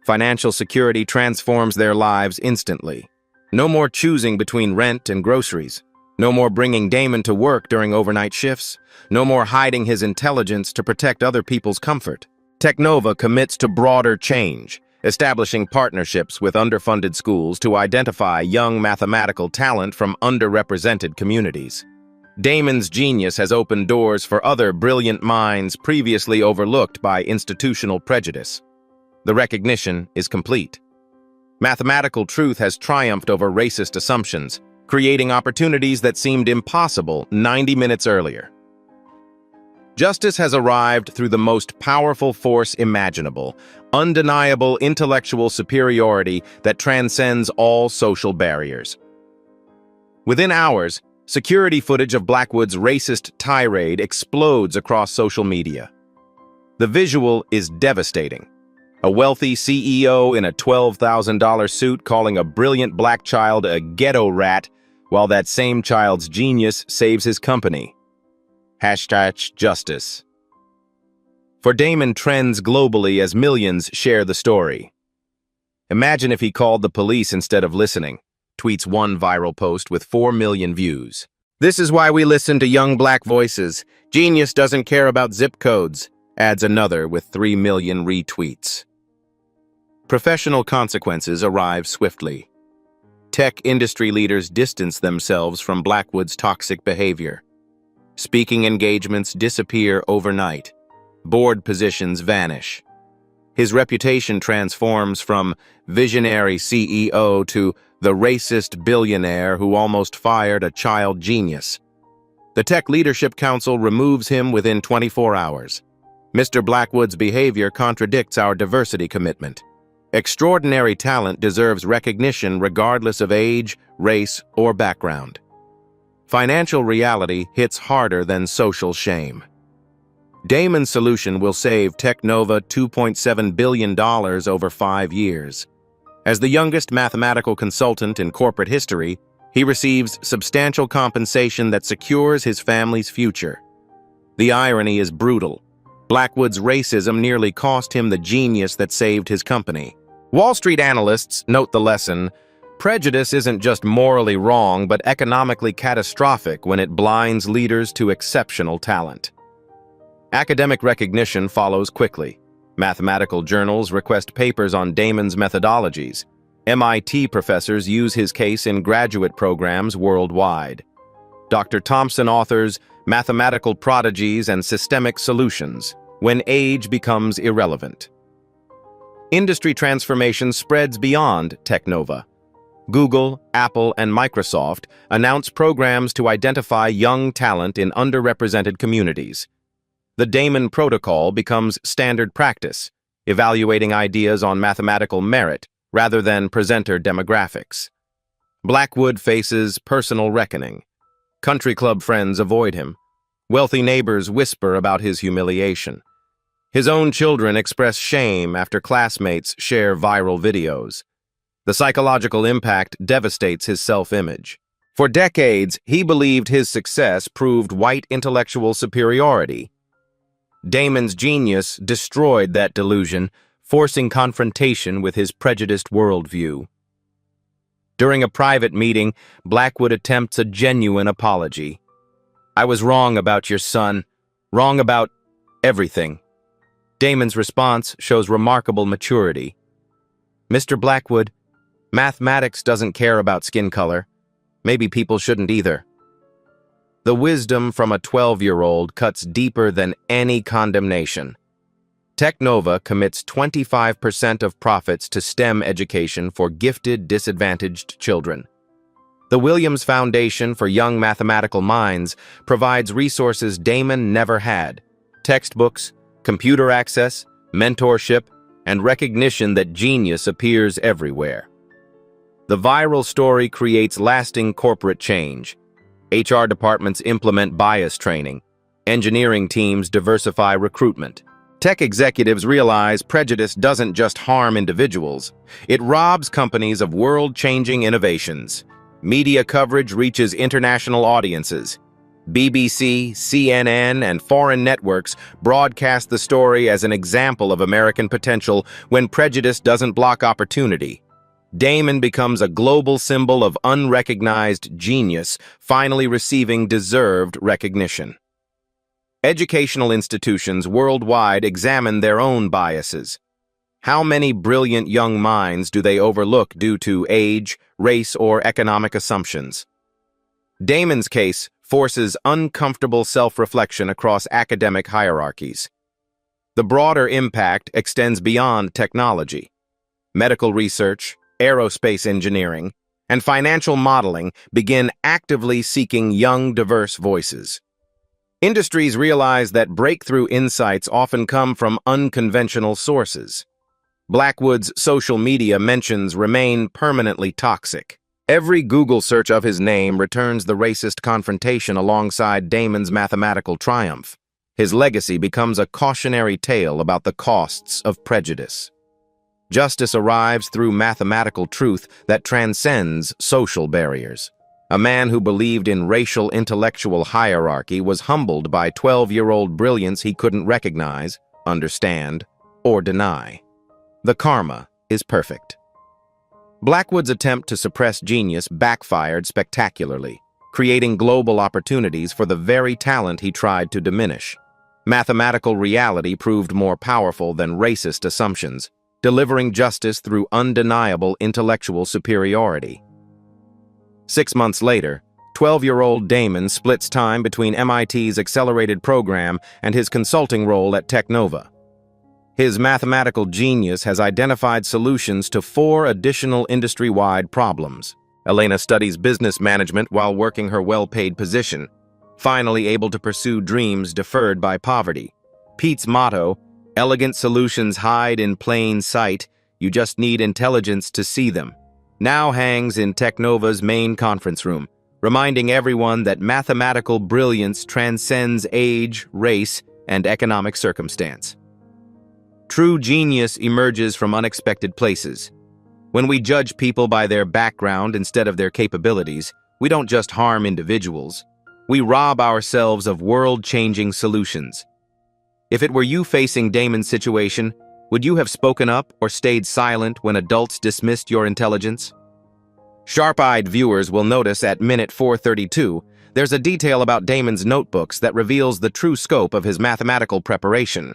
Financial security transforms their lives instantly. No more choosing between rent and groceries. No more bringing Damon to work during overnight shifts. No more hiding his intelligence to protect other people's comfort. Technova commits to broader change, establishing partnerships with underfunded schools to identify young mathematical talent from underrepresented communities. Damon's genius has opened doors for other brilliant minds previously overlooked by institutional prejudice. The recognition is complete. Mathematical truth has triumphed over racist assumptions, creating opportunities that seemed impossible 90 minutes earlier. Justice has arrived through the most powerful force imaginable, undeniable intellectual superiority that transcends all social barriers. Within hours, security footage of Blackwood's racist tirade explodes across social media. The visual is devastating. A wealthy CEO in a $12,000 suit calling a brilliant black child a ghetto rat, while that same child's genius saves his company. #Justice. For Damon trends globally as millions share the story. Imagine if he called the police instead of listening, tweets one viral post with 4 million views. This is why we listen to young black voices. Genius doesn't care about zip codes, adds another with 3 million retweets. Professional consequences arrive swiftly. Tech industry leaders distance themselves from Blackwood's toxic behavior. Speaking engagements disappear overnight. Board positions vanish. His reputation transforms from visionary CEO to the racist billionaire who almost fired a child genius. The Tech Leadership Council removes him within 24 hours. Mr. Blackwood's behavior contradicts our diversity commitment. Extraordinary talent deserves recognition regardless of age, race, or background. Financial reality hits harder than social shame. Damon's solution will save Technova $2.7 billion over 5 years. As the youngest mathematical consultant in corporate history, he receives substantial compensation that secures his family's future. The irony is brutal. Blackwood's racism nearly cost him the genius that saved his company. Wall Street analysts note the lesson: prejudice isn't just morally wrong, but economically catastrophic when it blinds leaders to exceptional talent. Academic recognition follows quickly. Mathematical journals request papers on Damon's methodologies. MIT professors use his case in graduate programs worldwide. Dr. Thompson authors Mathematical Prodigies and Systemic Solutions, When Age Becomes Irrelevant. Industry transformation spreads beyond Technova. Google, Apple, and Microsoft announce programs to identify young talent in underrepresented communities. The Damon Protocol becomes standard practice, evaluating ideas on mathematical merit rather than presenter demographics. Blackwood faces personal reckoning. Country club friends avoid him. Wealthy neighbors whisper about his humiliation. His own children express shame after classmates share viral videos. The psychological impact devastates his self-image. For decades, he believed his success proved white intellectual superiority. Damon's genius destroyed that delusion, forcing confrontation with his prejudiced worldview. During a private meeting, Blackwood attempts a genuine apology. "I was wrong about your son, wrong about everything." Damon's response shows remarkable maturity. "Mr. Blackwood, mathematics doesn't care about skin color. Maybe people shouldn't either." The wisdom from a 12-year-old cuts deeper than any condemnation. Technova commits 25% of profits to STEM education for gifted, disadvantaged children. The Williams Foundation for Young Mathematical Minds provides resources Damon never had: textbooks, computer access, mentorship, and recognition that genius appears everywhere. The viral story creates lasting corporate change. HR departments implement bias training. Engineering teams diversify recruitment. Tech executives realize prejudice doesn't just harm individuals, it robs companies of world-changing innovations. Media coverage reaches international audiences. BBC, CNN, and foreign networks broadcast the story as an example of American potential when prejudice doesn't block opportunity. Damon becomes a global symbol of unrecognized genius, finally receiving deserved recognition. Educational institutions worldwide examine their own biases. How many brilliant young minds do they overlook due to age, race, or economic assumptions? Damon's case forces uncomfortable self-reflection across academic hierarchies. The broader impact extends beyond technology. Medical research, aerospace engineering, and financial modeling begin actively seeking young, diverse voices. Industries realize that breakthrough insights often come from unconventional sources. Blackwood's social media mentions remain permanently toxic. Every Google search of his name returns the racist confrontation alongside Damon's mathematical triumph. His legacy becomes a cautionary tale about the costs of prejudice. Justice arrives through mathematical truth that transcends social barriers. A man who believed in racial intellectual hierarchy was humbled by 12-year-old brilliance he couldn't recognize, understand, or deny. The karma is perfect. Blackwood's attempt to suppress genius backfired spectacularly, creating global opportunities for the very talent he tried to diminish. Mathematical reality proved more powerful than racist assumptions, delivering justice through undeniable intellectual superiority. 6 months later, 12-year-old Damon splits time between MIT's accelerated program and his consulting role at Technova. His mathematical genius has identified solutions to 4 additional industry-wide problems. Elena studies business management while working her well-paid position, finally able to pursue dreams deferred by poverty. Pete's motto, "Elegant solutions hide in plain sight, you just need intelligence to see them," now hangs in Technova's main conference room, reminding everyone that mathematical brilliance transcends age, race, and economic circumstance. True genius emerges from unexpected places. When we judge people by their background instead of their capabilities, we don't just harm individuals. We rob ourselves of world-changing solutions. If it were you facing Damon's situation, would you have spoken up or stayed silent when adults dismissed your intelligence? Sharp-eyed viewers will notice at minute 432, there's a detail about Damon's notebooks that reveals the true scope of his mathematical preparation.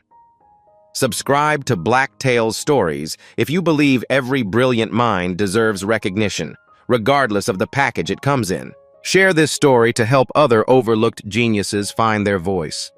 Subscribe to DarkVerse Stories if you believe every brilliant mind deserves recognition, regardless of the package it comes in. Share this story to help other overlooked geniuses find their voice.